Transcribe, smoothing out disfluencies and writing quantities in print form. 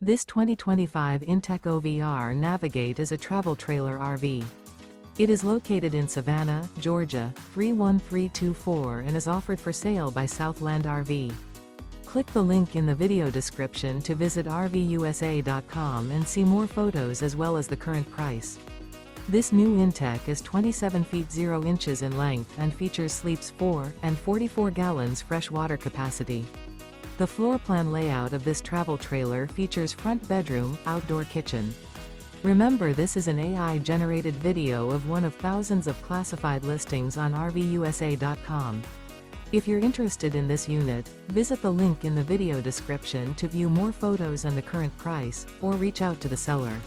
This 2025 inTech OVR Navigate is a travel trailer RV. It is located in Savannah, Georgia, 31324 and is offered for sale by Southland RV. Click the link in the video description to visit RVUSA.com and see more photos as well as the current price. This new inTech is 27 feet 0 inches in length and features sleeps 4 and 44 gallons fresh water capacity. The floor plan layout of this travel trailer features front bedroom, outdoor kitchen. Remember, this is an AI-generated video of one of thousands of classified listings on RVUSA.com. If you're interested in this unit, visit the link in the video description to view more photos and the current price, or reach out to the seller.